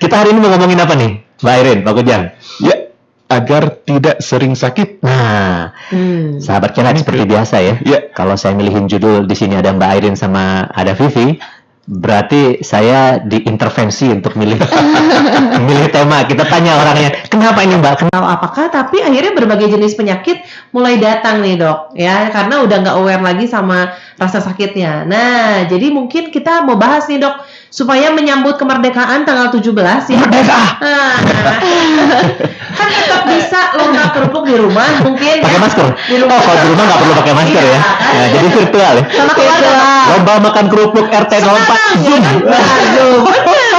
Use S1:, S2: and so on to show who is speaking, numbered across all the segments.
S1: Kita hari ini mau ngomongin apa nih, Mbak Airin, Pak Kujang?
S2: Ya, agar tidak sering sakit.
S1: Nah, sahabat Kelat seperti biasa ya.
S2: Ya.
S1: Kalau saya milihin judul di sini ada Mbak Airin sama ada Vivi, berarti saya diintervensi untuk milih milih tema. Kita tanya orangnya, kenapa ini Mbak? Kenapa?
S3: Apakah tapi akhirnya berbagai jenis penyakit mulai datang nih dok ya, karena udah nggak aware lagi sama rasa sakitnya. Nah jadi mungkin kita mau bahas nih dok supaya menyambut kemerdekaan tanggal 17 ya.
S1: Merdeka!
S3: Kan tetap bisa lomba kerupuk di rumah mungkin
S1: Pakai
S3: ya.
S1: masker?
S3: Di rumah.
S1: Oh, kalau di rumah nggak perlu pakai masker
S3: Iya,
S1: ya.
S3: kan?
S1: Nah, jadi virtual ya.
S3: Sama keluarga.
S1: Lomba makan kerupuk RT 04 Zoom.
S3: Aduh, bener.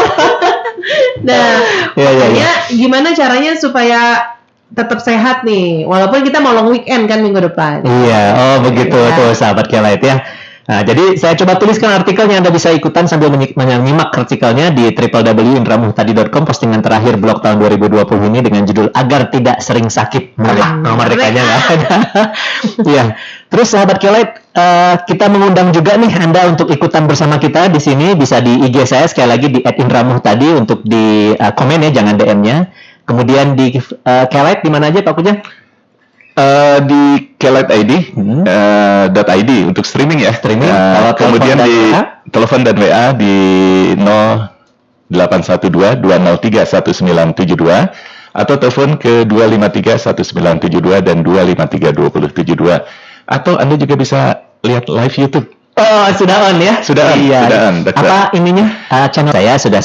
S3: Nah,
S1: Iya, iya,
S3: makanya gimana caranya supaya tetap sehat nih, walaupun kita mau long weekend kan minggu depan.
S1: Iya, oh begitu
S3: Ya.
S1: tuh sahabat Kelat ya. Nah, jadi saya coba tuliskan artikelnya, Anda bisa ikutan sambil menyimak artikelnya di www.indramuhtadi.com, postingan terakhir blog tahun 2020 ini dengan judul Agar Tidak Sering Sakit. Merdekanya nggak ada. Iya. Terus sahabat Kelat, kita mengundang juga nih Anda untuk ikutan bersama kita di sini, bisa di IG saya sekali lagi di @indramuhtadi untuk di komen ya, jangan DM-nya. Kemudian di Kelat di mana aja Pak Kujang?
S2: Di kelat.id, .id untuk streaming ya.
S1: Streaming. Kalau
S2: Kemudian
S1: telepon dan
S2: di
S1: WA?
S2: telepon dan WA di 0812-203-1972 atau telepon ke 253-1972 dan 253-2072. Atau Anda juga bisa lihat live YouTube.
S1: Oh, sudah on ya?
S2: Sudah on,
S1: Iya.
S2: sudah on. That's
S1: Apa ininya? Channel saya sudah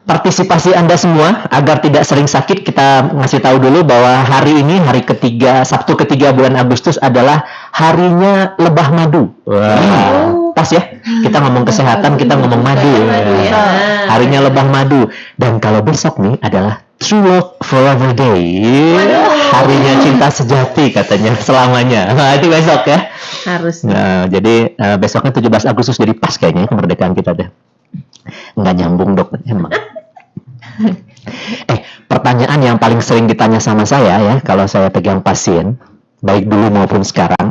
S1: partisipasi Anda semua agar tidak sering sakit. Kita ngasih tahu dulu bahwa hari ini hari ketiga, Sabtu ketiga bulan Agustus adalah harinya lebah madu. Wah, pas ya. Kita ngomong kesehatan, kita ngomong madu.
S3: Ya.
S1: Harinya lebah madu. Dan kalau besok nih adalah True Love Forever Day. Harinya cinta sejati katanya selamanya. Nah, itu besok ya.
S3: Harus.
S1: Nah, jadi besoknya 17 Agustus, jadi pas kayaknya kemerdekaan kita deh. Nggak nyambung dok, emang. Pertanyaan yang paling sering ditanya sama saya ya, kalau saya pegang pasien, baik dulu maupun sekarang,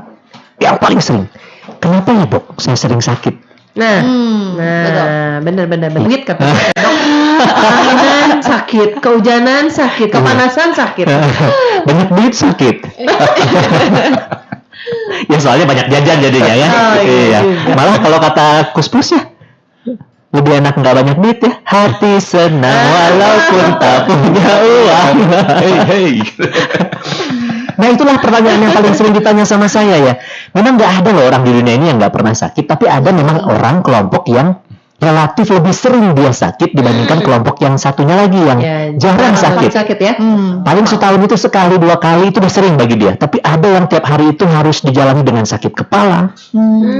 S1: yang paling sering, kenapa ya dok, saya sering sakit?
S3: Nah, bener-bener duit katanya dok. Kehujanan sakit, kehujanan sakit, kepanasan sakit.
S1: Banyak duit sakit. Ya soalnya banyak jajan jadinya ya.
S3: Oh, iya juga.
S1: Malah kalau kata Kus-Plus ya, lebih enak nggak banyak duit ya. Hati senang walaupun tak punya uang.
S2: Hey.
S1: Nah itulah pertanyaan yang paling sering ditanya sama saya ya. Memang nggak ada loh orang di dunia ini yang nggak pernah sakit, tapi ada memang orang kelompok yang relatif lebih sering dia sakit dibandingkan kelompok yang satunya lagi yang jarang sakit.
S3: Ya.
S1: Paling setahun itu sekali dua kali itu udah sering bagi dia. Tapi ada yang tiap hari itu harus dijalani dengan sakit kepala,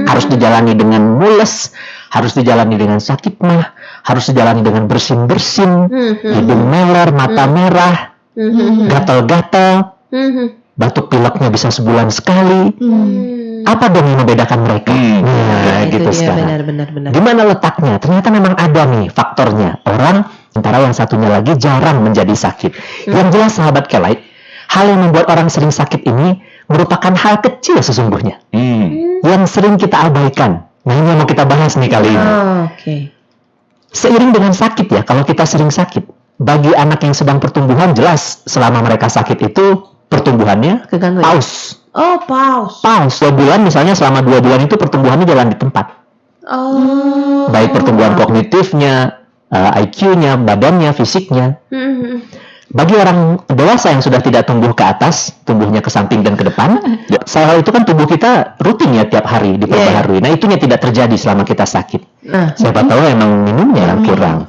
S1: harus dijalani dengan mules, harus dijalani dengan sakit mah, harus dijalani dengan bersin-bersin, hidung meler, mata merah, gatal-gatal, batuk pileknya bisa sebulan sekali. Apa dong yang membedakan mereka? Nah,
S3: itu
S1: gitu
S3: dia,
S1: sekarang.
S3: benar.
S1: Gimana letaknya? Ternyata memang ada nih faktornya. Orang antara yang satunya lagi jarang menjadi sakit. Yang jelas sahabat Kelat, hal yang membuat orang sering sakit ini merupakan hal kecil sesungguhnya. Yang sering kita abaikan. Nah, ini yang mau kita bahas nih kali ini.
S3: Oke.
S1: Seiring dengan sakit ya, kalau kita sering sakit, bagi anak yang sedang pertumbuhan jelas selama mereka sakit itu pertumbuhannya
S3: Keganggu ya?
S1: paus.
S3: Oh, pause.
S1: Paus 2 bulan misalnya, selama 2 bulan itu pertumbuhannya jalan di tempat.
S3: Oh.
S1: Baik pertumbuhan kognitifnya, IQ-nya, badannya, fisiknya. Bagi orang dewasa yang sudah tidak tumbuh ke atas, tumbuhnya ke samping dan ke depan, hal itu kan tubuh kita rutin ya tiap hari diperbaharui. Nah, itunya tidak terjadi selama kita sakit. Siapa tahu emang minumnya yang kurang.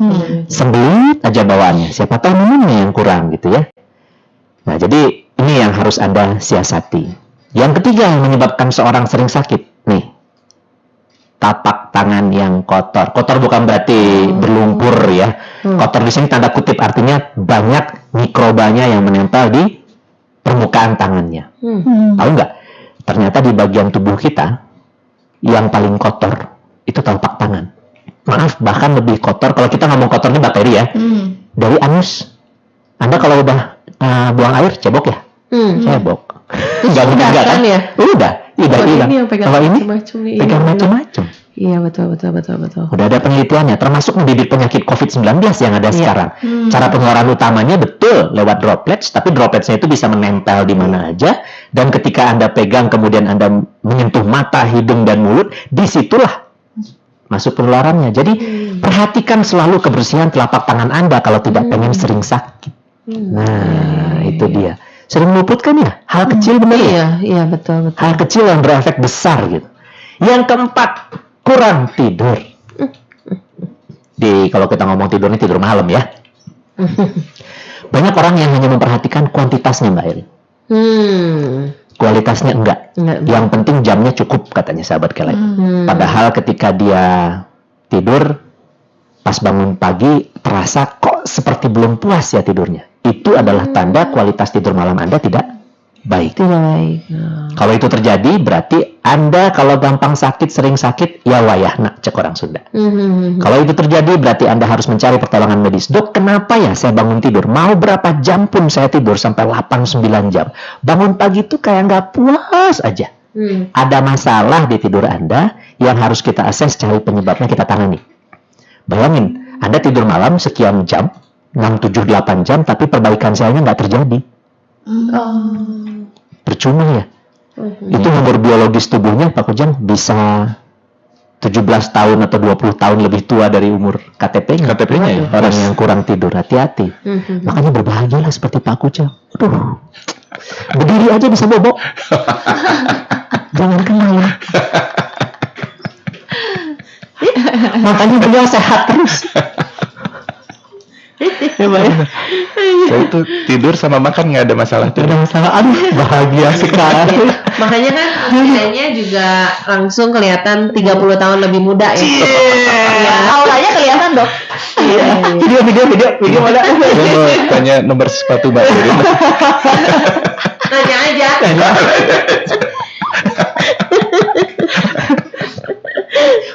S1: Sembelit aja bawaannya. Siapa tahu minumnya yang kurang gitu ya. Nah, jadi ini yang harus Anda siasati. Yang ketiga yang menyebabkan seorang sering sakit, nih, tapak tangan yang kotor. Kotor bukan berarti berlumpur ya. Kotor di sini tanda kutip, artinya banyak mikrobanya yang menempel di permukaan tangannya. Tahu nggak? Ternyata di bagian tubuh kita yang paling kotor itu telapak tangan. Maaf, bahkan lebih kotor. Kalau kita ngomong kotor ini bakteri ya, dari anus. Anda kalau udah buang air cebok ya? Cebok. Enggak kan?
S3: Ya?
S1: Udah.
S3: Ini yang pegang
S1: Kalau ini
S3: macam-macam nih.
S1: pegang macam-macam.
S3: Iya, betul.
S1: Udah ada penelitiannya, termasuk mendidik penyakit COVID-19 yang ada sekarang. Cara pengeluaran utamanya betul lewat droplets, tapi dropletsnya itu bisa menempel di mana aja, dan ketika Anda pegang kemudian Anda menyentuh mata, hidung, dan mulut, disitulah masuk penularannya. Jadi perhatikan selalu kebersihan telapak tangan Anda kalau tidak pengen sering sakit. Nah, itu dia. Sering meluputkan ya, hal kecil benar ya?
S3: Iya, betul.
S1: Hal kecil yang berefek besar gitu. Yang keempat, kurang tidur. Kalau kita ngomong tidur ini tidur malam ya. Banyak orang yang hanya memperhatikan kuantitasnya, Mbak Erin. Kualitasnya enggak. Yang penting jamnya cukup, katanya sahabat Kelight. Padahal ketika dia tidur, pas bangun pagi terasa kok seperti belum puas ya tidurnya. Itu adalah tanda kualitas tidur malam Anda tidak baik. Kalau itu terjadi, berarti Anda kalau gampang sakit, sering sakit, ya wayah nak, cek orang Sunda. Kalau itu terjadi, berarti Anda harus mencari pertolongan medis. Dok, kenapa ya saya bangun tidur? Mau berapa jam pun saya tidur, sampai 8-9 jam. Bangun pagi itu kayak nggak puas aja. Ada masalah di tidur Anda yang harus kita akses, cari penyebabnya, kita tangani. Bayangin, Anda tidur malam sekian jam, 6, 7, 8 jam, tapi perbaikan selnya nggak terjadi. Percuma ya. Itu umur biologis tubuhnya Pak Kujang bisa 17 tahun atau 20 tahun lebih tua dari umur KTP-nya.
S2: KTP-nya ya.
S1: Orang yang kurang tidur, hati-hati. Makanya berbahagialah seperti Pak Kujang. Aduh, berdiri aja bisa bobok. Jangan kenal. Makanya beliau sehat terus. Ya, Mbak ya.
S2: Saya itu tidur sama makan nggak ada masalah tuh.
S1: Ada masalah, aduh bahagia sekali.
S3: Makanya kan kayaknya juga langsung kelihatan 30 tahun lebih muda ya.
S4: Auranya kelihatan, Dok.
S1: Video mana?
S2: Saya mau tanya nomor sepatu Mbak Erin.
S3: Nanya aja.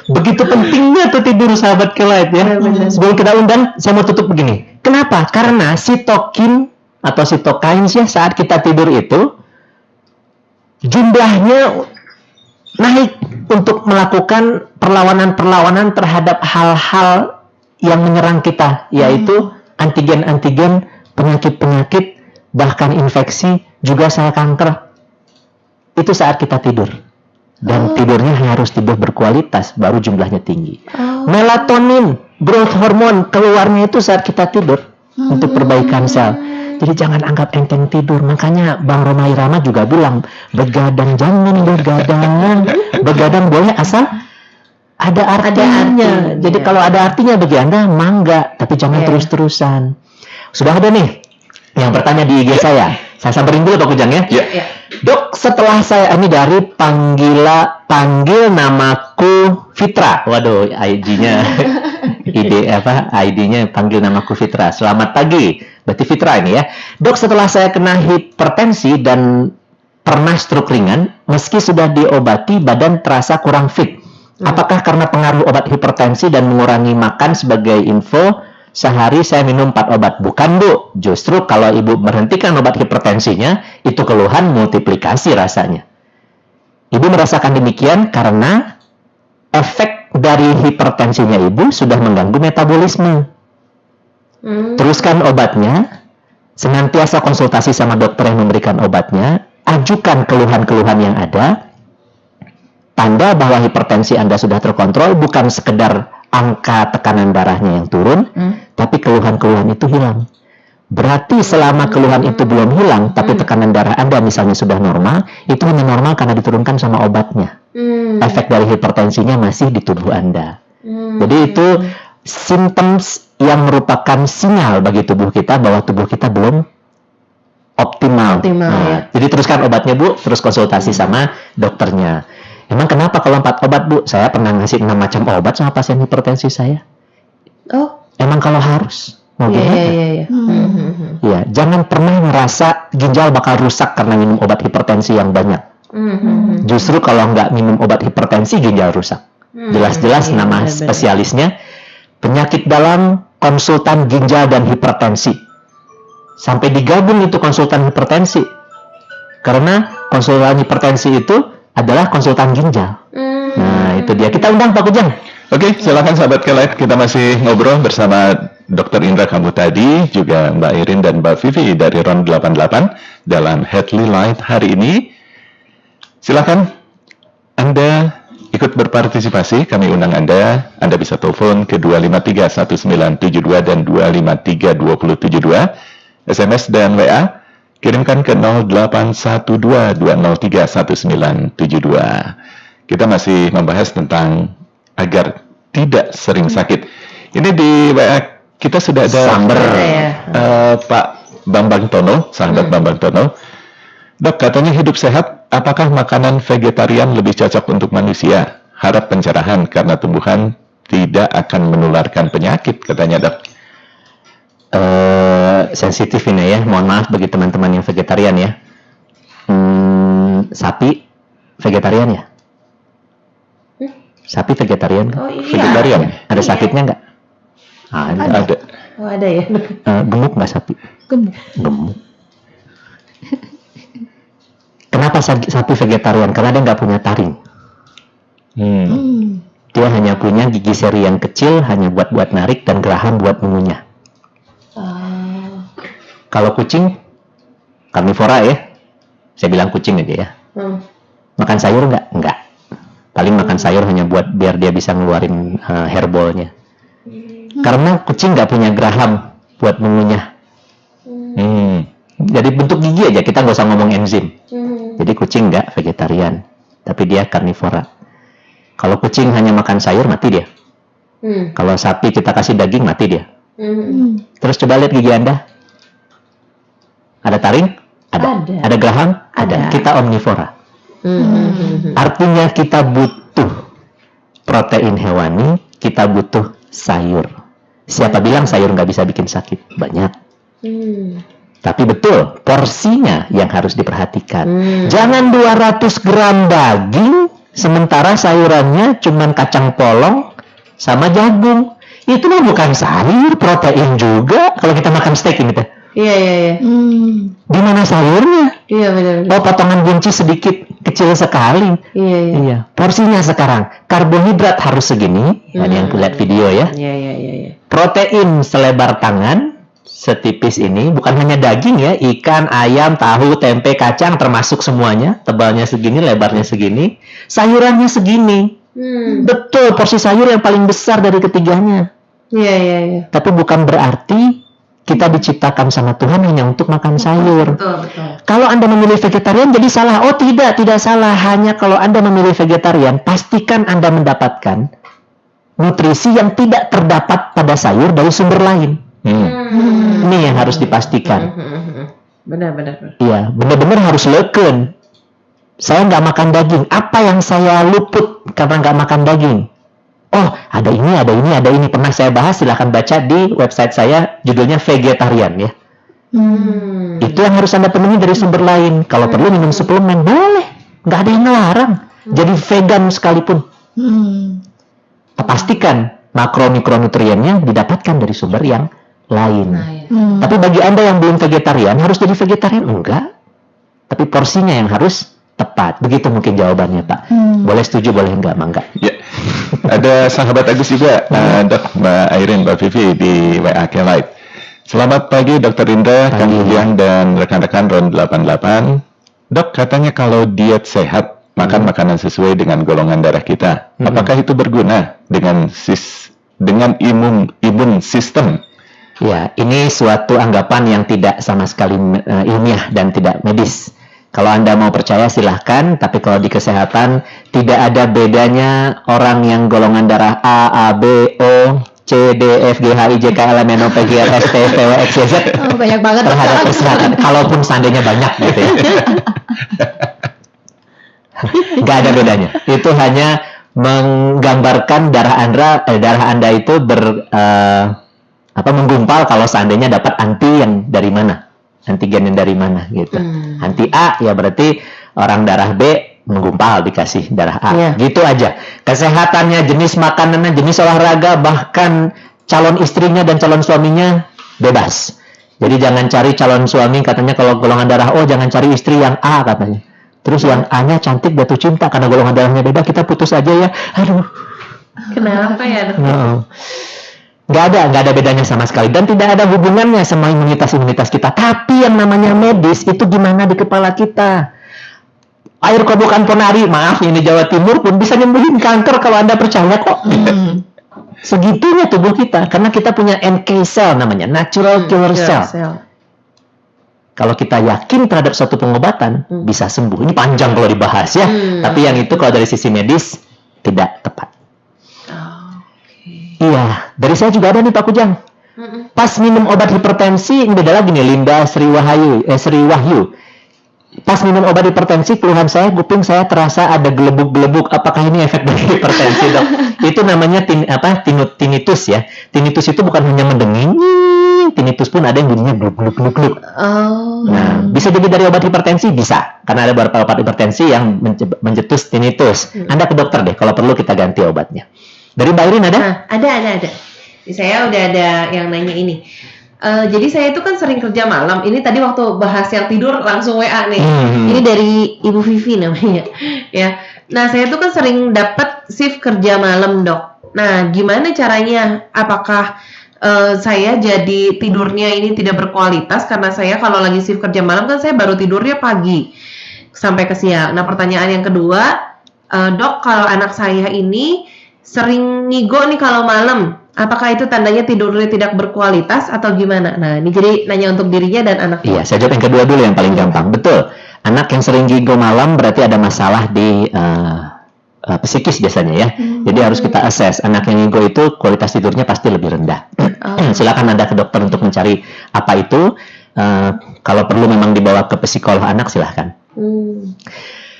S1: Begitu pentingnya tuh tidur sahabat Kelight ya. Sebelum kita undang, saya mau tutup begini. Kenapa? Karena sitokin atau sitokain ya saat kita tidur itu jumlahnya naik untuk melakukan perlawanan-perlawanan terhadap hal-hal yang menyerang kita, yaitu antigen-antigen, penyakit-penyakit, bahkan infeksi, juga sel kanker. Itu saat kita tidur. Dan tidurnya harus tidur berkualitas, baru jumlahnya tinggi. Melatonin, growth hormone, keluarnya itu saat kita tidur untuk perbaikan sel. Jadi jangan anggap enteng tidur. Makanya Bang Roma Irama juga bilang, begadang jangan begadang. Begadang boleh asal ada artinya. Jadi kalau ada artinya bagi Anda, mangga. Tapi jangan terus-terusan. Sudah ada nih yang bertanya di IG saya. Saya samperin dulu Pak Kujang ya. Dok, setelah saya ini dari panggil namaku Fitra. Waduh, ID-nya ID-nya panggil namaku Fitra. Selamat pagi. Berarti Fitra ini ya. Dok, setelah saya kena hipertensi dan pernah stroke ringan, meski sudah diobati, badan terasa kurang fit. Apakah karena pengaruh obat hipertensi dan mengurangi makan? Sebagai info, sehari saya minum 4 obat. Bukan, Bu. Justru kalau Ibu berhentikan obat hipertensinya, itu keluhan multiplikasi rasanya. Ibu merasakan demikian karena efek dari hipertensinya Ibu sudah mengganggu metabolisme. Teruskan obatnya, senantiasa konsultasi sama dokter yang memberikan obatnya, ajukan keluhan-keluhan yang ada. Tanda bahwa hipertensi Anda sudah terkontrol, bukan sekedar angka tekanan darahnya yang turun, tapi keluhan-keluhan itu hilang. Berarti selama keluhan itu belum hilang, tapi tekanan darah Anda misalnya sudah normal, itu hanya normal karena diturunkan sama obatnya. Efek dari hipertensinya masih di tubuh Anda. Jadi itu symptoms yang merupakan sinyal bagi tubuh kita bahwa tubuh kita belum optimal. Nah, jadi teruskan obatnya, Bu, terus konsultasi sama dokternya. Emang kenapa kalau 4 obat, Bu? Saya pernah ngasih 6 macam obat sama pasien hipertensi saya. Emang kalau harus? Mau gimana? Iya, jangan pernah merasa ginjal bakal rusak karena minum obat hipertensi yang banyak. Justru kalau nggak minum obat hipertensi, ginjal rusak. Jelas-jelas nama spesialisnya penyakit dalam konsultan ginjal dan hipertensi. Sampai digabung itu konsultan hipertensi. Karena konsultan hipertensi itu adalah konsultan ginjal. Nah, Nah itu dia, kita undang Pak Kujang.
S2: Oke, silakan sahabat Kelight, kita masih ngobrol bersama Dr. Indra Kambu tadi, juga Mbak Irin dan Mbak Vivi dari RON 88 dalam Headly Light hari ini. Silakan Anda ikut berpartisipasi, kami undang Anda bisa telepon ke 253-1972 dan 253-2072, SMS dan WA, kirimkan ke 0812-203-1972. Kita masih membahas tentang agar tidak sering sakit. Ini di WA kita sudah ada Pak Bambang Tono, sahabat Bambang Tono. Dok, katanya hidup sehat, apakah makanan vegetarian lebih cocok untuk manusia? Harap pencerahan karena tumbuhan tidak akan menularkan penyakit, katanya dok.
S1: Sensitif ini ya, mohon maaf bagi teman-teman yang vegetarian ya. Sapi vegetarian ya? Sapi vegetarian?
S3: Oh iya.
S2: Vegetarian?
S1: Ada sakitnya nggak?
S2: Ada.
S3: Oh ada ya.
S1: Gemuk nggak sapi? Gemuk. Kenapa sapi vegetarian? Karena dia nggak punya taring. Dia hanya punya gigi seri yang kecil, hanya buat narik dan geraham buat mengunyah. Kalau kucing, karnivora ya. Saya bilang kucing aja ya. Makan sayur nggak? Nggak. Paling makan sayur hanya buat biar dia bisa ngeluarin hairbalnya. Karena kucing nggak punya geraham buat mengunyah. Jadi bentuk gigi aja, kita nggak usah ngomong enzim. Jadi kucing nggak vegetarian, tapi dia karnivora. Kalau kucing hanya makan sayur, mati dia. Kalau sapi kita kasih daging, mati dia. Terus coba lihat gigi Anda. Ada taring? Ada. Ada geraham? Ada. Kita omnivora. Artinya kita butuh protein hewani, kita butuh sayur. Siapa bilang sayur nggak bisa bikin sakit? Banyak. Tapi betul, porsinya yang harus diperhatikan. Jangan 200 gram daging, sementara sayurannya cuma kacang polong sama jagung. Itu mah bukan sayur, protein juga. Kalau kita makan steak ini teh.
S3: Iya.
S1: Di mana sayurnya?
S3: Iya benar.
S1: Oh, potongan buncis sedikit, kecil sekali. Iya. Porsinya sekarang, karbohidrat harus segini. Ada yang lihat video ya.
S3: Iya.
S1: Protein selebar tangan, setipis ini, bukan hanya daging ya, ikan, ayam, tahu, tempe, kacang, termasuk semuanya. Tebalnya segini, lebarnya segini. Sayurannya segini. Betul, porsi sayur yang paling besar dari ketiganya.
S3: Iya.
S1: Tapi bukan berarti kita diciptakan sama Tuhan hanya untuk makan sayur.
S3: Betul.
S1: Kalau Anda memilih vegetarian jadi salah. Oh tidak salah. Hanya kalau Anda memilih vegetarian, pastikan Anda mendapatkan nutrisi yang tidak terdapat pada sayur dari sumber lain. Ini yang harus dipastikan.
S3: Benar.
S1: Iya, benar-benar harus leken. Saya nggak makan daging. Apa yang saya luput karena nggak makan daging? Oh, ada ini. Pernah saya bahas, silahkan baca di website saya, judulnya vegetarian ya. Itu yang harus Anda penuhi dari sumber lain. Kalau perlu minum suplemen, boleh. Nggak ada yang melarang. Jadi vegan sekalipun. Pastikan makro-mikronutriennya didapatkan dari sumber yang lain. Tapi bagi Anda yang belum vegetarian, harus jadi vegetarian? Enggak. Tapi porsinya yang harus tepat. Begitu mungkin jawabannya, Pak. Boleh setuju, boleh enggak.
S2: Ya. Ada sahabat Agus juga, Dok, Mbak Irin, Mbak Vivi di WA Kelight. Selamat pagi Dr. Indra, Kang Ujang dan rekan-rekan RON 88. Dok, katanya kalau diet sehat, makan makanan sesuai dengan golongan darah kita. Apakah itu berguna dengan imun sistem?
S1: Ya, ini suatu anggapan yang tidak sama sekali ilmiah dan tidak medis. Kalau Anda mau percaya silahkan, tapi kalau di kesehatan tidak ada bedanya orang yang golongan darah A, B, O, C, D, F, G, H, I, J, K, L, M, N, O, P, Q, R, S, T, U, V, W, X, Y, Z
S4: Banyak banget
S1: terhadap kesehatan. Kalaupun seandainya banyak gitu ya. Nggak ada bedanya. Itu hanya menggambarkan darah Anda itu menggumpal kalau seandainya dapat anti yang dari mana. Antigen yang dari mana gitu. Anti A ya berarti orang darah B menggumpal dikasih darah A. Gitu aja. Kesehatannya, jenis makanannya, jenis olahraga, bahkan calon istrinya dan calon suaminya bebas. Jadi jangan cari calon suami katanya kalau golongan darah O, jangan cari istri yang A katanya. Terus yang A-nya cantik jatuh cinta karena golongan darahnya beda, kita putus aja ya. Aduh.
S3: Kenapa ya dok?
S1: No. Nggak ada bedanya sama sekali dan tidak ada hubungannya sama imunitas kita. Tapi yang namanya medis itu gimana di kepala kita? Air kobokan Ponari, maaf ini Jawa Timur pun bisa nyembuhin kanker kalau Anda percaya kok. Segitunya tubuh kita karena kita punya NK cell namanya, natural killer cell. Kalau kita yakin terhadap suatu pengobatan bisa sembuh. Ini panjang kalau dibahas ya. Tapi yang itu kalau dari sisi medis tidak tepat. Iya, dari saya juga ada nih Pak Kujang. Pas minum obat hipertensi, ini beda lagi nih Linda Sri Wahyu. Pas minum obat hipertensi, keluhan saya, kuping saya terasa ada gelebuk-gelebuk. Apakah ini efek dari hipertensi, dok? Itu namanya tinnitus ya. Tinnitus itu bukan hanya mendenging, tinnitus pun ada yang bunyinya gluk-gluk-gluk. Nah, bisa jadi dari obat hipertensi? Bisa. Karena ada beberapa obat hipertensi yang mencetus tinnitus. Anda ke dokter deh, kalau perlu kita ganti obatnya. Dari Mbak Irin ada?
S3: Ada. Saya udah ada yang nanya ini. Jadi saya itu kan sering kerja malam. Ini tadi waktu bahas yang tidur langsung WA nih. Ini dari Ibu Vivi namanya. Ya. Nah saya itu kan sering dapat shift kerja malam dok. Nah gimana caranya? Apakah saya jadi tidurnya ini tidak berkualitas karena saya kalau lagi shift kerja malam kan saya baru tidurnya pagi sampai ke siang. Nah pertanyaan yang kedua, dok kalau anak saya ini sering ngigo nih kalau malam. Apakah itu tandanya tidurnya tidak berkualitas atau gimana? Nah, ini jadi nanya untuk dirinya dan anaknya.
S1: Iya, saya jawab yang kedua dulu yang paling gampang. Betul. Anak yang sering gigo malam berarti ada masalah di psikis biasanya ya. Jadi harus kita assess. Anak yang gigo itu kualitas tidurnya pasti lebih rendah. Silakan Anda ke dokter untuk mencari apa itu. Kalau perlu memang dibawa ke psikolog anak silahkan.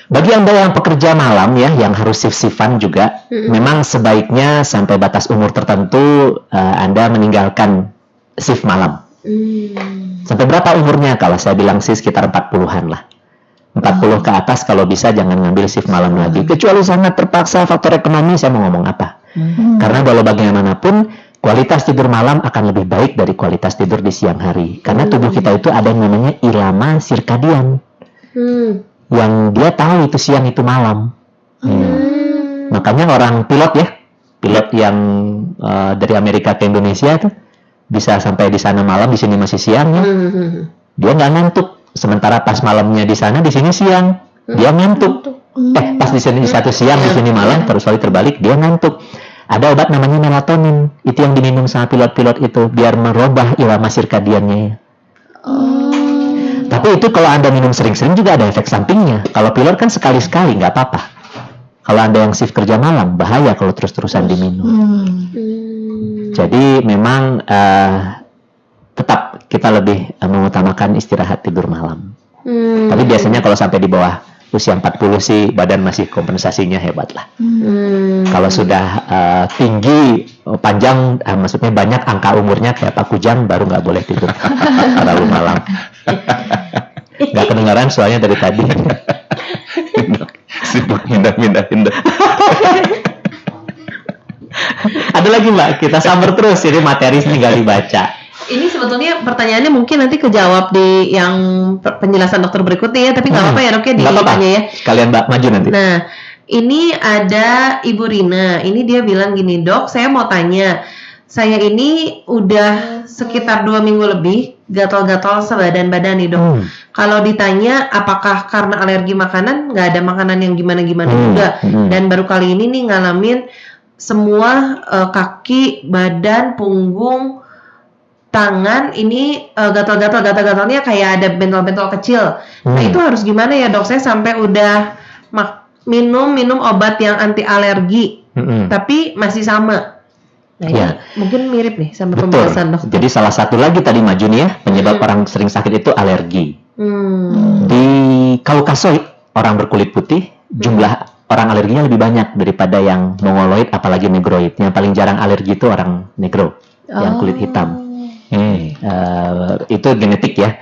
S1: Bagi Anda yang pekerja malam ya, yang harus shift-shiftan juga, memang sebaiknya sampai batas umur tertentu Anda meninggalkan shift malam. Sampai berapa umurnya? Kalau saya bilang sih sekitar 40-an lah. 40 ke atas kalau bisa jangan ngambil shift malam lagi. Kecuali sangat terpaksa faktor ekonomi, saya mau ngomong apa. Karena kalau bagaimanapun, kualitas tidur malam akan lebih baik dari kualitas tidur di siang hari. Karena tubuh kita itu ada yang namanya irama sirkadian. Yang dia tahu itu siang itu malam. Makanya orang pilot yang dari Amerika ke Indonesia tuh bisa sampai di sana malam, di sini masih siang ya. Dia nggak ngantuk. Sementara pas malamnya di sana, di sini siang, dia ngantuk. Pas di sini satu siang, di sini malam, terus kali terbalik dia ngantuk. Ada obat namanya melatonin, itu yang diminum sama pilot-pilot itu biar merubah irama sirkadiannya. Tapi itu kalau Anda minum sering-sering juga ada efek sampingnya. Kalau pilot kan sekali-sekali nggak apa-apa. Kalau Anda yang shift kerja malam, bahaya kalau terus-terusan diminum. Jadi memang tetap kita lebih mengutamakan istirahat tidur malam. Tapi biasanya kalau sampai di bawah usia 40 sih badan masih kompensasinya hebat lah. Kalau sudah tinggi, panjang, maksudnya banyak angka umurnya kayak Pak Kujang baru nggak boleh tidur terlalu malam. Nggak kedengaran soalnya dari tadi.
S2: Sibuk pindah-pindah.
S1: Ada lagi Mbak, kita samber terus, ini materi tinggal dibaca.
S3: Ini sebetulnya pertanyaannya mungkin nanti kejawab di yang penjelasan dokter berikutnya ya, tapi nggak apa-apa ya dok ya ditanya ya.
S1: Kalian Mbak maju nanti.
S3: Nah, ini ada Ibu Rina, ini dia bilang gini, dok saya mau tanya, saya ini udah sekitar 2 minggu lebih gatal-gatal sebadan badan nih dok. Kalau ditanya apakah karena alergi makanan, nggak ada makanan yang gimana-gimana juga. Dan baru kali ini nih ngalamin semua kaki, badan, punggung, tangan ini gatal-gatalnya kayak ada bentol-bentol kecil. Nah itu harus gimana ya dok? Saya sampai udah minum obat yang anti alergi, tapi masih sama. Nah ini mungkin mirip nih sama pembahasan dok.
S1: Jadi salah satu lagi tadi maju nih ya, penyebab orang sering sakit itu alergi. Di Kaukasoid, orang berkulit putih, jumlah orang alerginya lebih banyak daripada yang mongoloid, apalagi negroid. Yang paling jarang alergi itu orang negro, yang kulit hitam. Itu genetik ya.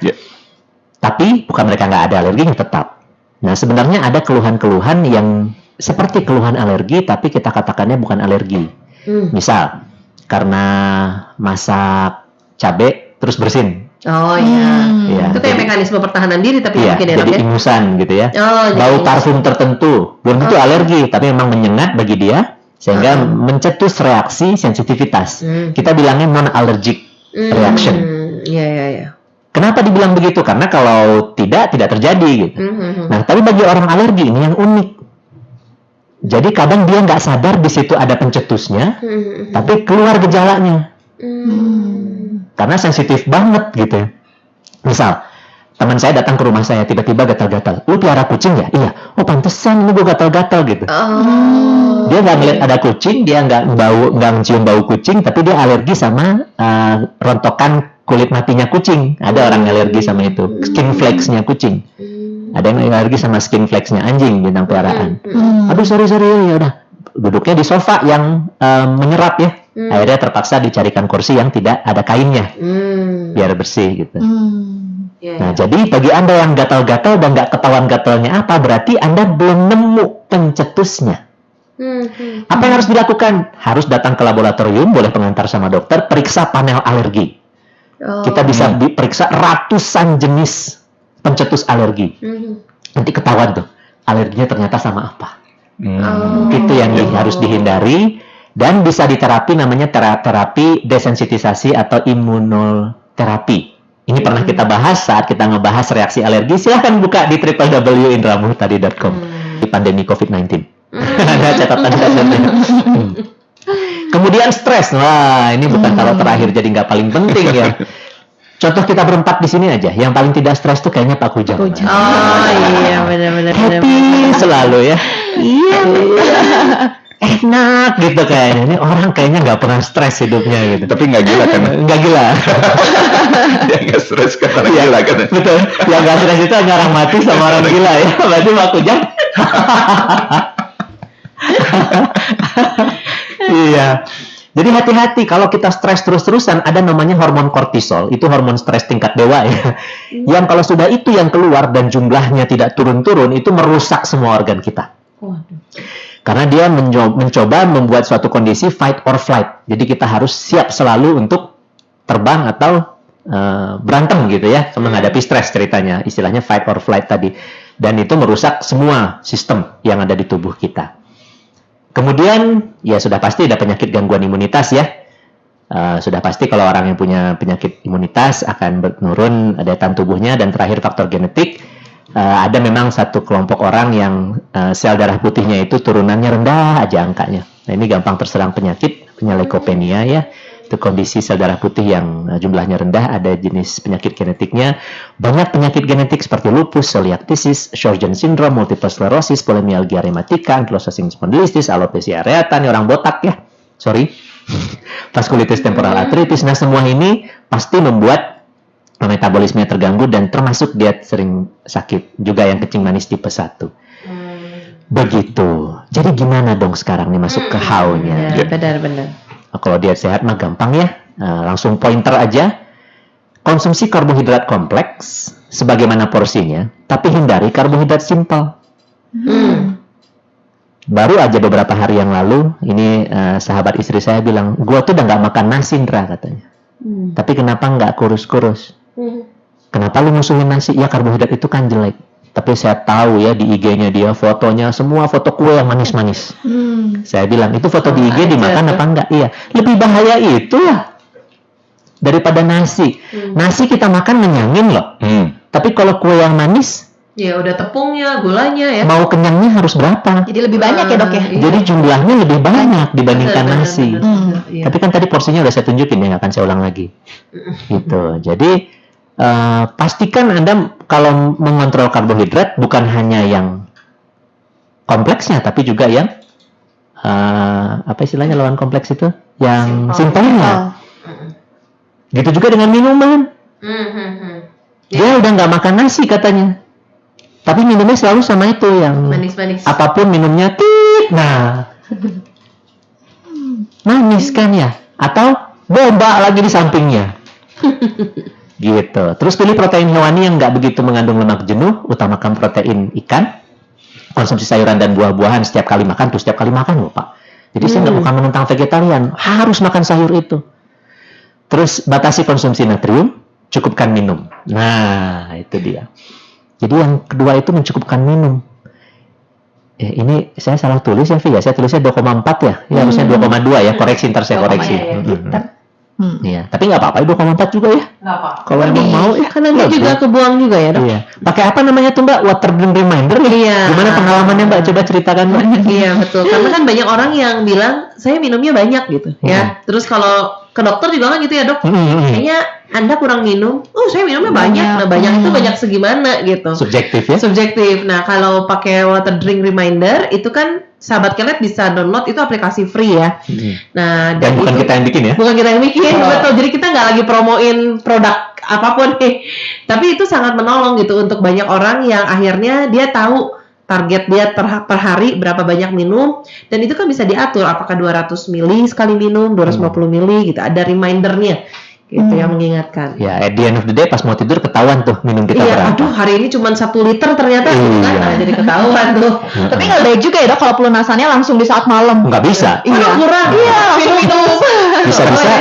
S1: Tapi bukan mereka nggak ada alerginya, tetap. Nah sebenarnya ada keluhan-keluhan yang seperti keluhan alergi, tapi kita katakannya bukan alergi. Misal karena masak cabai terus bersin.
S3: Oh iya.
S1: Ya,
S3: Itu kayak mekanisme pertahanan diri tapi
S1: iya,
S3: mungkin ya,
S1: jadi
S3: Dok, ya.
S1: ingusan gitu ya.
S3: Oh, jadi
S1: Bau
S3: ingus.
S1: parfum tertentu, belum tentu alergi, tapi memang menyengat bagi dia sehingga mencetus reaksi sensitivitas. Kita bilangnya non-allergic reaction.
S3: Iya.
S1: Kenapa dibilang begitu? Karena kalau tidak terjadi gitu. Nah, tapi bagi orang alergi ini yang unik. Jadi kadang dia nggak sadar di situ ada pencetusnya, tapi keluar gejalanya. Karena sensitif banget gitu. Misal, teman saya datang ke rumah saya tiba-tiba gatal-gatal. Lu pelihara kucing ya? Iya. Oh pantesan lu gue gatal-gatal gitu. Dia nggak ngeliat ada kucing, dia nggak mencium bau kucing, tapi dia alergi sama rontokan kulit matinya kucing. Ada orang alergi sama itu, skin flakes-nya kucing. Ada yang alergi sama skin flakes-nya anjing bintang peliharaan. Aduh sorry ya udah. Duduknya di sofa yang menyerap ya. Akhirnya terpaksa dicarikan kursi yang tidak ada kainnya biar bersih gitu. Nah jadi bagi Anda yang gatal-gatal dan nggak ketahuan gatalnya apa, berarti Anda belum nemu pencetusnya. Apa yang harus dilakukan? Harus datang ke laboratorium, boleh pengantar sama dokter, periksa panel alergi. Kita bisa diperiksa ratusan jenis pencetus alergi. Nanti ketahuan tuh alerginya ternyata sama apa. Itu yang harus dihindari dan bisa diterapi, namanya terapi desensitisasi atau imunoterapi. Ini pernah kita bahas saat kita ngebahas reaksi alergi. Silahkan buka di www.indramuhtadi.com di pandemi COVID-19. Ada catatan-catatannya. Kemudian stres. Wah, ini bukan kalau terakhir jadi nggak paling penting ya. Contoh kita berempat di sini aja, yang paling tidak stres tuh kayaknya Pak Kujang.
S3: Oh iya, benar.
S1: Happy selalu ya. Iya. Enak gitu kayaknya. Ini orang kayaknya nggak pernah stres hidupnya gitu.
S2: Tapi nggak gila kan?
S1: Nggak gila.
S2: Dia nggak stres kan orang gila kan?
S1: Betul. Yang nggak stres itu hanya orang mati sama orang gila ya. Berarti Pak Kujang. Iya. Jadi hati-hati kalau kita stres terus-terusan, ada namanya hormon kortisol, itu hormon stres tingkat dewa ya. Yang kalau sudah itu yang keluar dan jumlahnya tidak turun-turun, itu merusak semua organ kita. Karena dia mencoba membuat suatu kondisi fight or flight. Jadi kita harus siap selalu untuk terbang atau berantem gitu ya, menghadapi stres ceritanya, istilahnya fight or flight tadi. Dan itu merusak semua sistem yang ada di tubuh kita. Kemudian, ya sudah pasti ada penyakit gangguan imunitas ya. Sudah pasti kalau orang yang punya penyakit imunitas akan menurun daya tahan tubuhnya. Dan terakhir faktor genetik. Ada memang satu kelompok orang yang sel darah putihnya itu turunannya rendah aja angkanya. Nah ini gampang terserang penyakit, leukopenia ya. Itu kondisi sel darah putih yang jumlahnya rendah, ada jenis penyakit genetiknya. Banyak penyakit genetik seperti lupus, celiac disease, Sjögren syndrome, multiple sclerosis, polymyalgia rheumatica, ankylosing spondylitis, alopecia areata, ini orang botak ya. Vasculitis temporal arthritis. Nah semua ini pasti membuat metabolisme terganggu dan termasuk dia sering sakit. Juga yang kencing manis tipe 1. Begitu. Jadi gimana dong sekarang nih masuk ke how-nya?
S3: Ya, benar.
S1: Kalau diet sehat mah gampang ya, langsung pointer aja. Konsumsi karbohidrat kompleks sebagaimana porsinya, tapi hindari karbohidrat simpel. Baru aja beberapa hari yang lalu, ini sahabat istri saya bilang, gua tuh udah nggak makan nasi, Indra, katanya. Tapi kenapa nggak kurus-kurus? Kenapa lu musuhin nasi? Ya karbohidrat itu kan jelek. Tapi saya tahu ya di IG-nya dia fotonya semua foto kue yang manis-manis. Saya bilang itu foto di IG dimakan apa enggak? Iya. Lebih bahaya itu lah daripada nasi. Nasi kita makan menyangin loh. Tapi kalau kue yang manis,
S3: ya udah tepungnya, gulanya ya.
S1: Mau kenyangnya harus berapa?
S4: Jadi lebih banyak ya dok ya?
S1: Jadi jumlahnya lebih banyak dibandingkan nasi.
S3: Iya.
S1: Tapi kan tadi porsinya udah saya tunjukin ya, nggak akan saya ulang lagi. Gitu. Jadi pastikan Anda kalau mengontrol karbohidrat bukan hanya yang kompleksnya, tapi juga yang apa istilahnya lawan kompleks itu, yang simpelnya. Gitu juga dengan minuman. Dia udah nggak makan nasi katanya, tapi minumnya selalu sama itu yang
S3: Manis-manis.
S1: apapun minumnya nah manis kan ya, atau boba lagi di sampingnya. Gitu. Terus pilih protein hewani yang nggak begitu mengandung lemak jenuh, utamakan protein ikan, konsumsi sayuran dan buah-buahan setiap kali makan loh Pak. Jadi saya nggak bukan menentang vegetarian, harus makan sayur itu. Terus batasi konsumsi natrium, cukupkan minum. Nah, itu dia. Jadi yang kedua itu mencukupkan minum. Ini saya salah tulis ya, Vi ya. Saya tulisnya 2,4 ya. Ya harusnya 2,2 ya. Koreksi, ntar saya koreksi. Iya, tapi nggak apa-apa, 2,4 juga ya.
S3: Nggak apa.
S1: Kalau emang mau ya
S3: Kan nanti juga kebuang juga ya, Dok.
S1: Iya. Pakai apa namanya tuh Mbak? Water drink reminder nih.
S3: Iya.
S1: Gimana pengalamannya Mbak? Coba ceritakan Mbak.
S3: Iya betul, karena kan banyak orang yang bilang saya minumnya banyak gitu ya. Terus kalau ke dokter juga kan gitu ya, Dok. Kayaknya Anda kurang minum. Oh, saya minumnya banyak. Nah, banyak itu banyak segimana gitu.
S1: Subjektif ya.
S3: Subjektif. Nah, kalau pakai water drink reminder itu kan sahabat Kelet bisa download, itu aplikasi free ya. Nah,
S1: Dan bukan
S3: itu,
S1: kita yang bikin ya.
S3: bukan kita yang bikin, betul. Jadi kita nggak lagi promoin produk apapun nih. Tapi itu sangat menolong gitu untuk banyak orang yang akhirnya dia tahu target dia per hari berapa banyak minum, dan itu kan bisa diatur apakah 200 ml sekali minum, 250 ml gitu. Ada remindernya gitu yang mengingatkan.
S1: Ya, at the end of the day pas mau tidur ketahuan tuh minum kita
S3: Iya,
S1: berapa.
S3: aduh hari ini cuma 1 liter ternyata gitu kan.
S1: Iya.
S3: Nah, jadi ketahuan tuh.
S4: Tapi nggak baik juga ya, Dok, kalau pelunasannya langsung di saat malam.
S1: Nggak bisa.
S3: Iya, kurang. Iya, minum.
S1: Bisa-bisa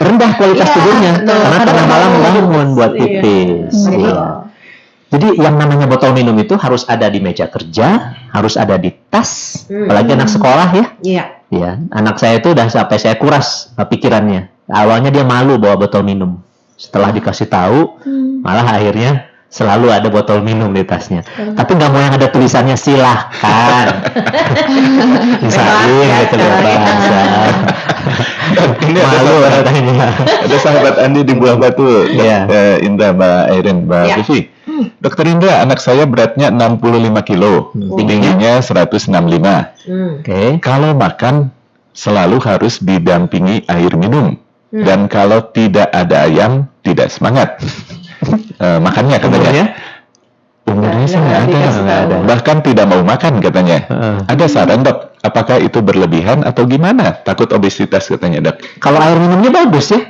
S1: rendah kualitas
S3: Iya,
S1: tidurnya
S3: betul.
S1: karena tengah malam bangun buat
S3: Iya.
S1: pipis. Iya. Jadi yang namanya botol minum itu harus ada di meja kerja, harus ada di tas, apalagi anak sekolah ya.
S3: Iya.
S1: Ya, anak saya itu udah sampai saya kuras pikirannya. Awalnya dia malu bawa botol minum. Setelah dikasih tahu, malah akhirnya selalu ada botol minum di tasnya. Tapi nggak mau yang ada tulisannya silahkan. Misalnya gitu bahasa.
S2: Ini ada
S1: Malu
S2: sahabat,
S1: katanya.
S2: ada sahabat Andi di Buah Batu,
S1: Iya.
S2: Indra, Mbak Airin, Mbak
S3: Iya.
S2: Vivi. Dokter Indra, anak saya beratnya 65 kilo, tingginya 165.
S1: Oke.
S2: Kalau makan selalu harus didampingi air minum, dan kalau tidak ada ayam tidak semangat. Makannya katanya. Umurnya sih nggak ada. Bahkan tidak mau makan katanya. Ada saran Dok? Apakah itu berlebihan atau gimana? Takut obesitas katanya Dok.
S1: Kalau air minumnya bagus ya.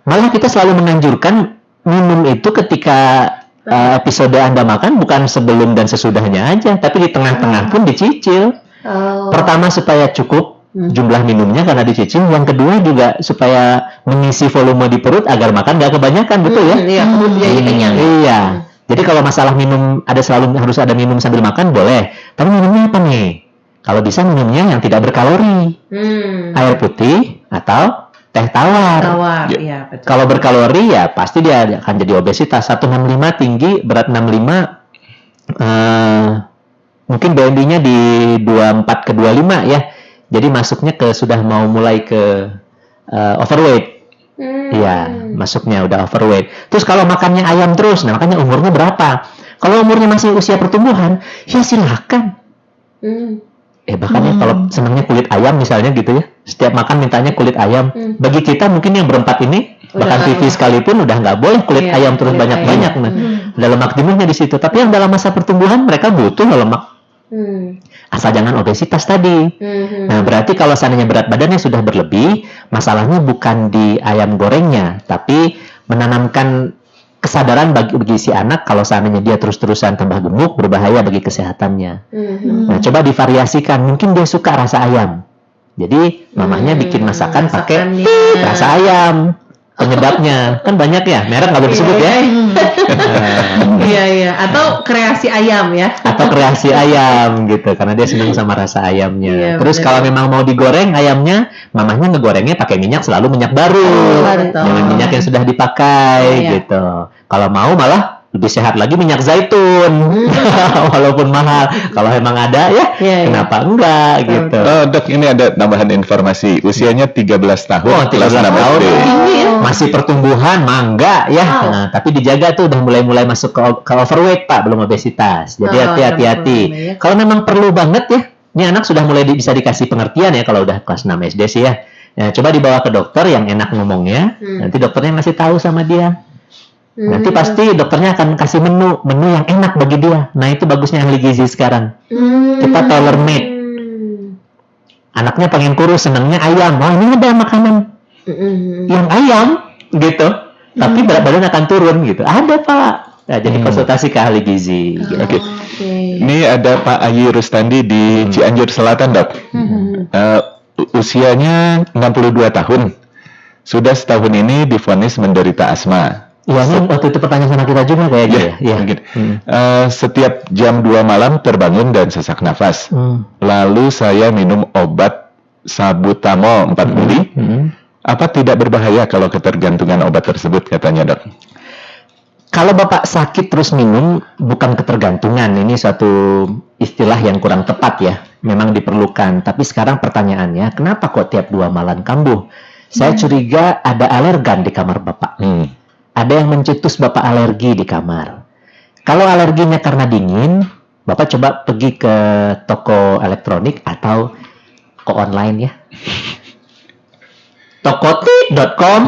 S1: Malah kita selalu menganjurkan minum itu ketika episode Anda makan, bukan sebelum dan sesudahnya aja, tapi di tengah-tengah pun dicicil. Pertama supaya cukup jumlah minumnya karena dicicil. Yang kedua juga supaya mengisi volume di perut agar makan nggak kebanyakan, betul ya?
S3: Iya, jadi kenyang.
S1: Iya. Jadi kalau masalah minum harus ada minum sambil makan boleh. Tapi minumnya apa nih? Kalau bisa minumnya yang tidak berkalori. Air putih atau teh tawar.
S3: Tawar, iya betul.
S1: Kalau berkalori ya pasti dia akan jadi obesitas. 165 tinggi, berat 65, mungkin BMI-nya di 24 ke 25 ya. Jadi masuknya sudah mau mulai ke overweight. Iya, masuknya udah overweight. Terus kalau makannya ayam terus, nah makanya umurnya berapa? Kalau umurnya masih usia pertumbuhan, ya silakan. Bahkan ya kalau senangnya kulit ayam misalnya gitu ya, setiap makan mintanya kulit ayam. Bagi kita mungkin yang berempat ini, bahkan Vivi sekalipun udah nggak boleh kulit ayam terus banyak-banyak. Nah, ada lemak jenuhnya di situ. Tapi yang dalam masa pertumbuhan mereka butuh lemak. Asal jangan obesitas tadi. Nah, berarti kalau seandainya berat badannya sudah berlebih, masalahnya bukan di ayam gorengnya, tapi menanamkan kesadaran bagi si anak kalau seandainya dia terus-terusan tambah gemuk, berbahaya bagi kesehatannya. Nah, coba divariasikan. Mungkin dia suka rasa ayam. Jadi, mamanya bikin masakan pakai rasa ayam. Penyebabnya kan banyak ya, merek nggak boleh disebut ya.
S3: Iya. Atau kreasi ayam ya.
S1: Atau kreasi ayam gitu, karena dia senang sama rasa ayamnya.
S3: Iya,
S1: Terus kalau memang mau digoreng ayamnya, mamanya ngegorengnya pakai minyak selalu minyak baru,
S3: betul.
S1: jangan minyak yang sudah dipakai gitu. Kalau mau malah lebih sehat lagi minyak zaitun, walaupun mahal. Kalau emang ada ya, kenapa enggak gitu.
S2: Dok, ini ada tambahan informasi. Usianya 13 tahun.
S1: Oh, 13
S2: kelas 6
S1: tahun.
S2: SD.
S1: Masih pertumbuhan, mangga ya. Nah, tapi dijaga tuh udah mulai masuk ke overweight Pak, belum obesitas. Jadi hati-hati. Kalau memang perlu banget ya, ini anak sudah mulai bisa dikasih pengertian ya kalau udah kelas 6 SD sih ya. Nah, coba dibawa ke dokter yang enak ngomongnya. Nanti dokternya ngasih tahu sama dia. Nanti pasti dokternya akan kasih menu yang enak bagi dia. Nah, itu bagusnya ahli gizi sekarang. Kita tailor made. Anaknya pengen kurus, senangnya ayam. Oh, ini ada makanan yang ayam gitu. Tapi berat badan akan turun gitu. Ada Pak. Nah, jadi konsultasi ke ahli gizi.
S2: Oke. Ini ada Pak Ayi Rustandi di Cianjur Selatan, Dok. Usianya 62 tahun. sudah setahun ini divonis menderita asma.
S1: Iya, ini waktu itu pertanyaan sama kita juga kayaknya ya. Iya.
S2: Mungkin. Setiap jam 2 malam terbangun dan sesak nafas. Lalu saya minum obat sabutamol 4 mili. Apa tidak berbahaya kalau ketergantungan obat tersebut, katanya dok?
S1: Kalau Bapak sakit terus minum, bukan ketergantungan. Ini suatu istilah yang kurang tepat ya. Memang diperlukan. Tapi sekarang pertanyaannya, kenapa kok tiap 2 malam kambuh? Saya curiga ada alergan di kamar Bapak. Ada yang mencetus Bapak alergi di kamar. Kalau alerginya karena dingin, Bapak coba pergi ke toko elektronik atau ke online ya. Tokoti.com.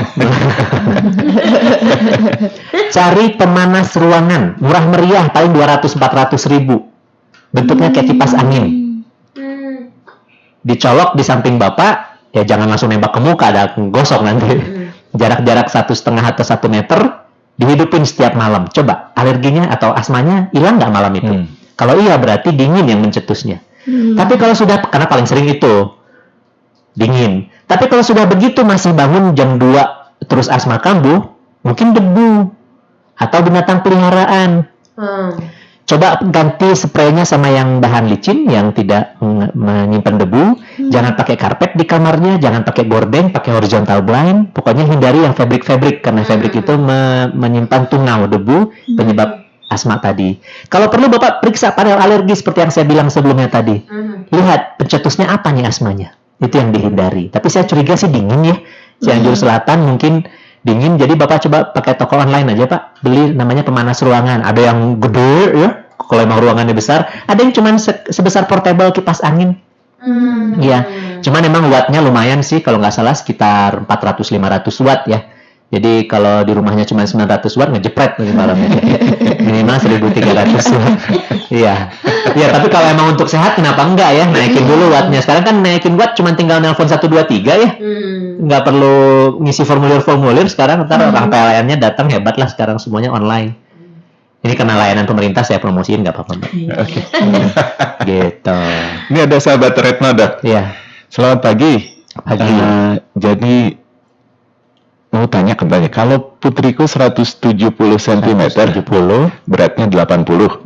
S1: Cari pemanas ruangan, murah meriah, paling 200-400 ribu. Bentuknya kayak kipas angin. Dicolok di samping Bapak, ya jangan langsung nembak ke muka, ada gosok nanti. Jarak-jarak 1,5 atau 1 meter, dihidupin setiap malam. Coba, alerginya atau asmanya hilang nggak malam itu? Kalau iya, berarti dingin yang mencetusnya. Tapi kalau sudah, karena paling sering itu, dingin. Tapi kalau sudah begitu masih bangun jam 2 terus asma kambuh, mungkin debu atau binatang peliharaan. Coba ganti spraynya sama yang bahan licin yang tidak menyimpan debu. Jangan pakai karpet di kamarnya, jangan pakai gorden, pakai horizontal blind. Pokoknya hindari yang fabric karena fabric itu menyimpan tungau debu penyebab asma tadi. Kalau perlu Bapak periksa panel alergi seperti yang saya bilang sebelumnya tadi. Lihat pencetusnya apa nih asmanya. Itu yang dihindari. Tapi saya curiga sih dingin ya. Cianjur Selatan mungkin dingin. Jadi Bapak coba pakai toko online aja Pak. Beli namanya pemanas ruangan. Ada yang gede ya. Kalau emang ruangannya besar. Ada yang cuma sebesar portable kipas angin. Ya. Cuman emang wattnya lumayan sih. Kalau nggak salah sekitar 400-500 watt ya. Jadi kalau di rumahnya cuma 900 watt ngejepret nih malamnya. Minimal 1300 watt. Iya. Iya, tapi kalau emang untuk sehat kenapa enggak ya? Naikin dulu wattnya. Sekarang kan naikin watt cuma tinggal nelpon 123 ya. Nggak perlu ngisi formulir-formulir sekarang. Ntar orang PLN-nya datang, hebat lah sekarang semuanya online. Ini karena layanan pemerintah saya promosiin, nggak apa-apa Mbak.
S2: Oke.
S1: Gitu.
S2: Ini ada sahabat Retno dok.
S1: Iya.
S2: Selamat pagi. Jadi mau tanya kembali, kalau putriku 170 cm,
S1: 70,
S2: beratnya 80,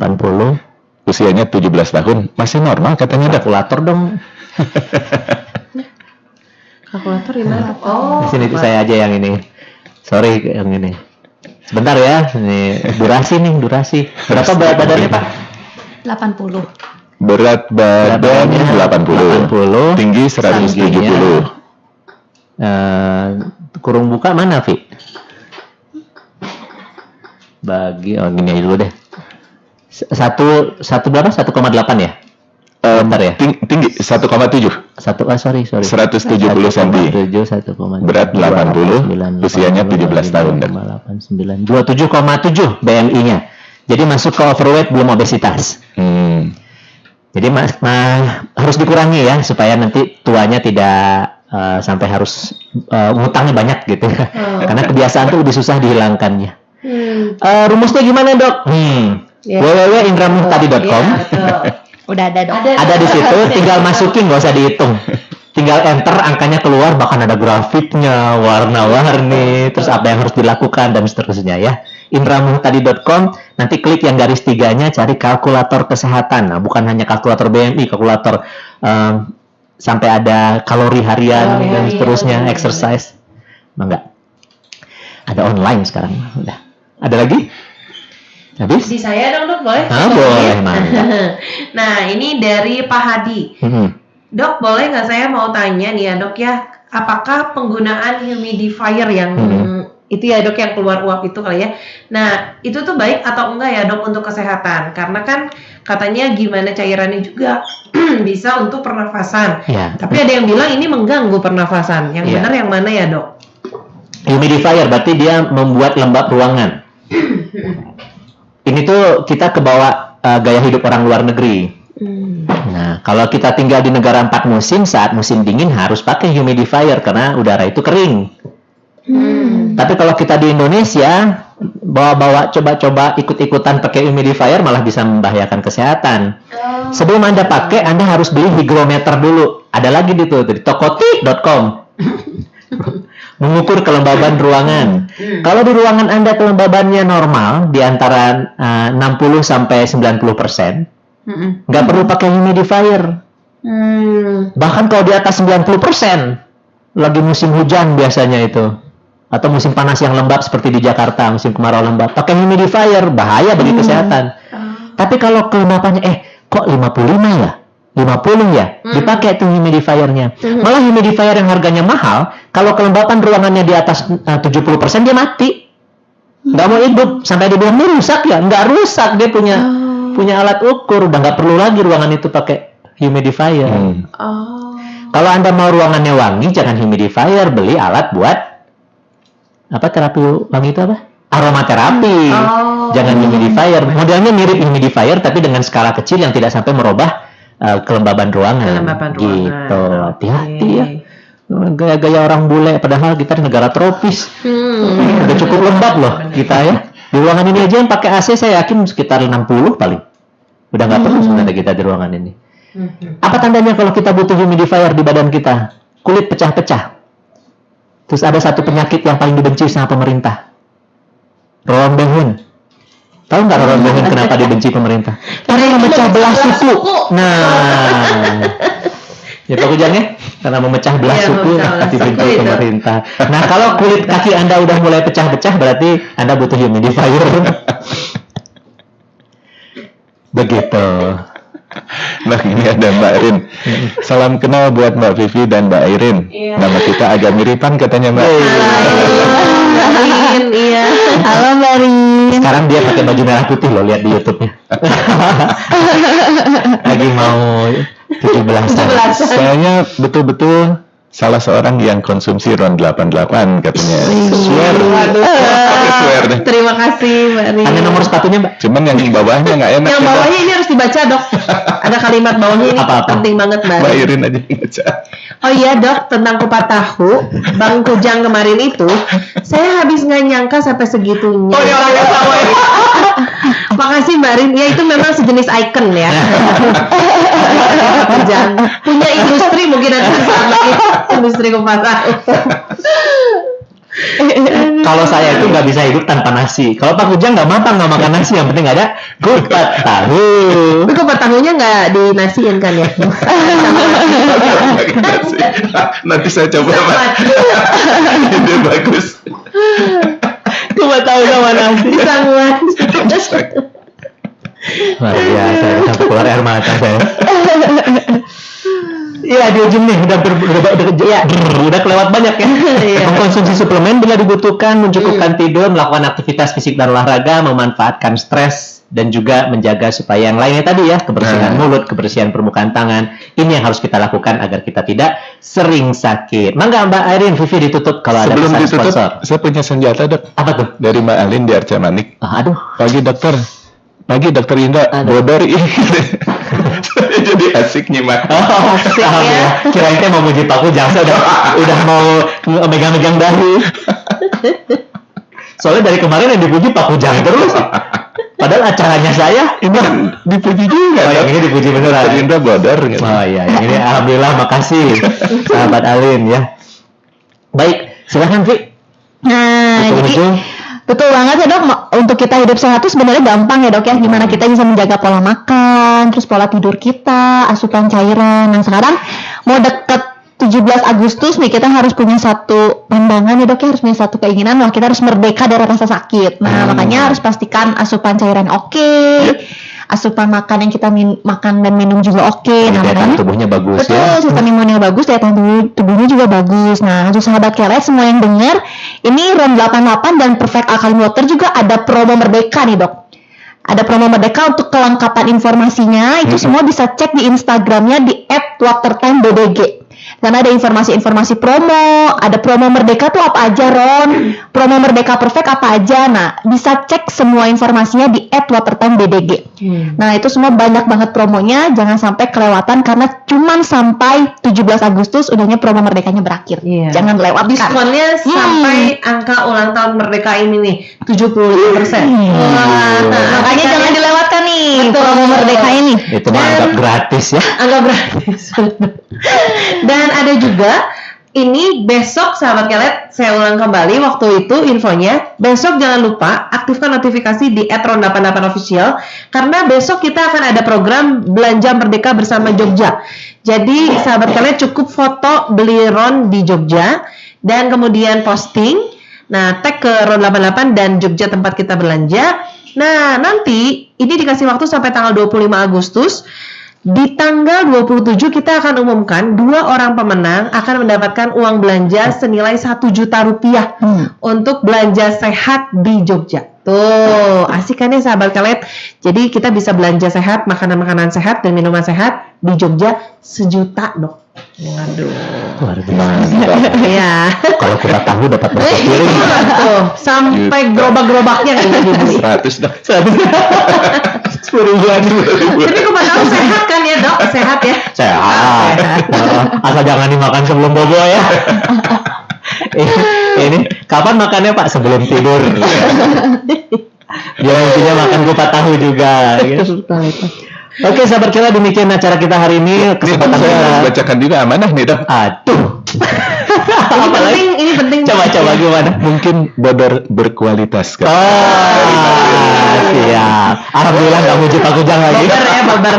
S2: usianya 17 tahun, masih normal katanya dok?
S1: Kalkulator dong.
S3: Kalkulator gimana? Oh,
S1: Di sini saya aja yang ini. Sorry yang ini. Sebentar ya, ini durasi. Berapa berat badannya Pak?
S4: 80.
S2: Berat badannya 80, tinggi 170.
S1: Kurung buka mana, Vi? Gini aja dulu deh. Satu berapa? 1,8 ya? Bentar ya.
S2: Tinggi 1,7.
S1: Sorry.
S2: 170 cm.
S1: 1,7,
S2: Berat 80, usianya 17 tahun.
S1: 27,7 BMI-nya. Jadi masuk ke overweight, belum obesitas. Jadi harus dikurangi ya supaya nanti tuanya tidak sampai harus ngutangnya banyak gitu. Karena kebiasaan tuh lebih susah dihilangkannya. Rumusnya gimana dok? www.indramuhtadi.com.
S4: Udah ada dok.
S1: Ada di situ, tinggal masukin, nggak usah dihitung. Tinggal enter, angkanya keluar, bahkan ada grafiknya, warna-warni, terus apa yang harus dilakukan dan seterusnya ya. indramuhtadi.com, nanti klik yang garis 3-nya, cari kalkulator kesehatan. Nah, bukan hanya kalkulator BMI, kalkulator sampai ada kalori harian dan seterusnya, exercise. Enggak. Ada online sekarang. Udah. Ada lagi? Habis?
S3: Di saya dong dok, boleh?
S1: Boleh, mantap.
S3: Nah, ini dari Pak Hadi. Dok, boleh nggak saya mau tanya nih ya dok ya, apakah penggunaan humidifier yang itu ya dok yang keluar uap itu kali ya. Nah, itu tuh baik atau enggak ya dok untuk kesehatan? Karena kan katanya gimana cairannya juga bisa untuk pernafasan.
S1: Ya.
S3: Tapi ada yang bilang ini mengganggu pernafasan. Yang benar yang mana ya dok?
S1: Humidifier berarti dia membuat lembab ruangan. Ini tuh kita kebawa gaya hidup orang luar negeri. Nah, kalau kita tinggal di negara 4 musim, saat musim dingin harus pakai humidifier karena udara itu kering. Tapi kalau kita di Indonesia, bawa-bawa coba-coba ikut-ikutan pakai humidifier malah bisa membahayakan kesehatan. Sebelum Anda pakai, Anda harus beli hygrometer dulu. Ada lagi di tokoti.com. mengukur kelembaban ruangan. Kalau di ruangan Anda kelembabannya normal di antara 60 sampai 90%, nggak perlu pakai humidifier. Bahkan kalau di atas 90%, lagi musim hujan biasanya itu, atau musim panas yang lembab seperti di Jakarta, musim kemarau lembab, pakai humidifier bahaya bagi kesehatan. Tapi kalau kelembabannya kok 55 ya? 50 ya, dipakai tuh humidifiernya. Malah humidifier yang harganya mahal, kalau kelembapan ruangannya di atas 70% dia mati. Nggak mau hidup, sampai dibilang ini rusak ya, nggak rusak, dia punya alat ukur, udah nggak perlu lagi ruangan itu pakai humidifier. Kalau Anda mau ruangannya wangi, jangan humidifier, beli alat buat terapi wangi itu apa? Aromaterapi. Jangan humidifier. Modelnya mirip humidifier tapi dengan skala kecil yang tidak sampai merubah kelembaban ruangan. Gitu. Hati-hati ya. Gaya-gaya orang bule, padahal kita di negara tropis. Udah cukup lembab loh kita ya. Di ruangan ini aja yang pakai AC saya yakin sekitar 60 paling. Udah nggak perlu sebenarnya kita di ruangan ini. Apa tandanya kalau kita butuh humidifier di badan kita? Kulit pecah-pecah. Terus ada satu penyakit yang paling dibenci sama pemerintah. Roron Behun. Tahu nggak Roron Behun kenapa dibenci pemerintah? Karena memecah belah suku. Nah, ya Pak Kujang ya, karena memecah belah suku dibenci pemerintah. Nah, kalau kulit kaki Anda udah mulai pecah-pecah, berarti Anda butuh humidifier. Begitu.
S2: Nah, ini ada Mbak Irin. Salam kenal buat Mbak Vivi dan Mbak Irin. Nama kita agak miripan katanya Mbak.
S3: Irin, iya.
S4: Halo Mbak Irin.
S1: Sekarang dia pakai baju merah putih loh, lihat di YouTube-nya. Lagi mau 17.
S2: Saya betul-betul salah seorang yang konsumsi RON 88 katanya. Swear. Swear deh.
S3: Terima kasih Mbak Irin.
S1: Ada nomor sepatunya Mbak?
S2: Cuman yang bawahnya nggak enak.
S3: Yang bawahnya ini harus dibaca dok. Ada kalimat bawahnya ini penting banget Mbak
S2: Mbak
S3: Irin.
S2: Irin aja yang baca.
S3: Oh iya dok, tentang kupat tahu, Bang Kujang kemarin itu, saya habis nggak nyangka sampai segitunya.
S2: Oh ya orang yang tahu ini.
S3: Makasih Mbak Rin, ya itu memang sejenis icon ya. Kujang punya industri mungkin nanti sama industri kupat tahu.
S1: Kalau saya itu nggak bisa hidup tanpa nasi. Kalau Pak Kujang nggak makan nasi, yang penting ada kupat tahu.
S3: Tapi kupat tahunya nggak dinasiin kan ya?
S2: Nanti saya coba Pak. Ini bagus.
S1: Kupat tahu sama nasi.
S3: Sanguan.
S1: Luar biasa, sampai keluar air mata saya. Iya, di ujung nih udah kelewat banyak ya. Mengkonsumsi suplemen bila dibutuhkan, mencukupkan tidur, melakukan aktivitas fisik dan olahraga, memanfaatkan stres, dan juga menjaga supaya yang lainnya tadi ya, kebersihan mulut, kebersihan permukaan tangan. Ini yang harus kita lakukan agar kita tidak sering sakit. Mangga Mbak Irin, Vivi ditutup kalau ada pesan sponsor.
S2: Saya punya senjata dok.
S1: Apa tuh?
S2: Dari Mbak Alin di Arca Manik.
S1: Aduh.
S2: Pagi dokter Indra, bodor ini. Saya jadi asik nyimak.
S1: Oh, asik ya. Kirain mau muji Pak Kujang, udah mau megang-megang dahi. Soalnya dari kemarin yang dipuji Pak Kujang terus. Padahal acaranya saya
S2: ini dipuji juga.
S1: Oh, yang ini dipuji beneran.
S2: Dokter Indra bodor. Gitu.
S1: Oh iya, yang ini alhamdulillah, makasih sahabat Alin ya. Baik, silahkan Vi.
S4: Nah, betul banget ya dok, untuk kita hidup sehat itu sebenarnya gampang ya dok ya, gimana kita bisa menjaga pola makan, terus pola tidur kita, asupan cairan. Nah sekarang mau deket 17 Agustus nih, kita harus punya satu pandangan ya dok ya, harus punya satu keinginan, wah kita harus merdeka dari rasa sakit. Nah makanya harus pastikan asupan cairan asupan makan yang kita makan dan minum juga oke. Nah,
S1: daya tahan tubuhnya bagus
S4: betul,
S1: ya.
S4: sistem imunnya bagus, daya tahan tubuhnya juga bagus. Nah, untuk sahabat kelet semua yang dengar, ini RON 88 dan Perfect Alkaline Water juga ada promo Merdeka nih, Dok. Ada promo Merdeka untuk kelengkapan informasinya, itu semua bisa cek di Instagramnya di @watertimebdg. Karena ada informasi-informasi promo, ada promo Merdeka tuh apa aja Ron, promo Merdeka Perfect apa aja. Nah, bisa cek semua informasinya di @watertimebdg. Nah, itu semua banyak banget promonya, jangan sampai kelewatan karena cuman sampai 17 Agustus udahnya promo Merdekanya berakhir. Jangan lewatkan.
S3: Diskonnya sampai angka ulang tahun Merdeka ini nih 75%.
S4: Makanya jangan dilewatkan nih promo Merdeka ini.
S1: Itu mah anggap gratis ya.
S3: Anggap gratis. Dan ada juga ini besok sahabat kelet, saya ulang kembali waktu itu infonya. Besok jangan lupa aktifkan notifikasi di @ron88official karena besok kita akan ada program belanja merdeka bersama Jogja. Jadi sahabat kelet cukup foto beli ron di Jogja dan kemudian posting. Nah, tag ke Ron 88 dan Jogja tempat kita belanja. Nah, nanti ini dikasih waktu sampai tanggal 25 Agustus. Di tanggal 27 kita akan umumkan 2 orang pemenang akan mendapatkan uang belanja senilai 1 juta rupiah untuk belanja sehat di Jogja. Tuh, asik kan ya sahabat kelet? Jadi kita bisa belanja sehat, makanan-makanan sehat dan minuman sehat di Jogja 1 juta, Dok. Waduh.
S1: Luar biasa.
S3: Ya.
S1: Kalau kita tahu dapat berapa piring.
S3: Tuh, sampai gerobak-gerobaknya nggak dibeli.
S2: 100 dong.
S1: 10.000-an.
S3: Tapi kau tahu sehat kan ya, Dok? Sehat ya?
S1: Sehat. Asal jangan dimakan sebelum bobo ya. Ini kapan makannya Pak? Sebelum tidur. Biar intinya makan kupat tahu juga. Gitu. Oke, sahabat kita, demikian acara kita hari ini. Kesempatan
S2: Saya
S1: kita.
S2: bacakan juga amanah nih dok.
S1: Aduh.
S3: Ini penting.
S1: Coba gimana?
S2: Mungkin bodor berkualitas kan.
S1: Siap. Alhamdulillah nggak muji Pak Kujang lagi.
S3: Babar ya, babar.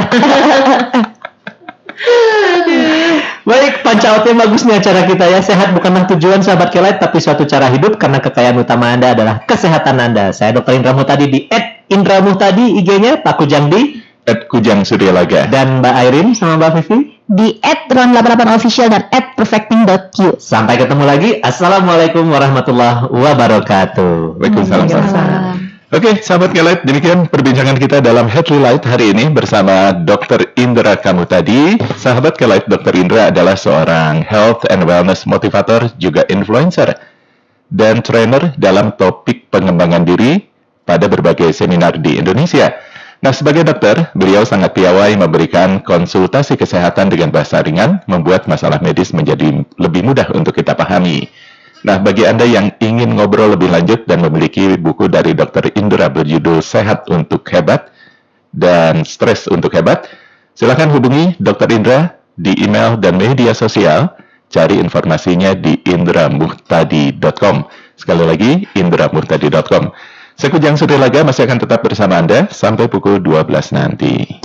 S1: Baik, pancautnya bagus nih acara kita ya. Sehat bukanlah tujuan sahabat kelet, tapi suatu cara hidup karena kekayaan utama Anda adalah kesehatan Anda. Saya Dr. Indra Muhtadi di @indramuhtadi IG-nya, Pak Kujang di
S2: Kujang Suryalaga.
S1: dan Mbak Airin sama Mbak Vivi
S4: Di @ron88official dan @perfecting.you.
S1: Sampai ketemu lagi. Assalamualaikum warahmatullahi wabarakatuh.
S2: Waalaikumsalam. Oke, sahabat kelet, demikian perbincangan kita dalam Headly Light hari ini bersama Dr. Indra Kamutadi. Sahabat kelet, Dr. Indra adalah seorang health and wellness motivator, juga influencer dan trainer dalam topik pengembangan diri pada berbagai seminar di Indonesia. Nah, sebagai dokter, beliau sangat piawai memberikan konsultasi kesehatan dengan bahasa ringan, membuat masalah medis menjadi lebih mudah untuk kita pahami. Nah, bagi Anda yang ingin ngobrol lebih lanjut dan memiliki buku dari Dr. Indra berjudul Sehat untuk Hebat dan Stres untuk Hebat, silakan hubungi Dr. Indra di email dan media sosial. Cari informasinya di indramuhtadi.com. Sekali lagi, indramuhtadi.com. Saya Kujang Suryalaga masih akan tetap bersama Anda sampai pukul 12 nanti.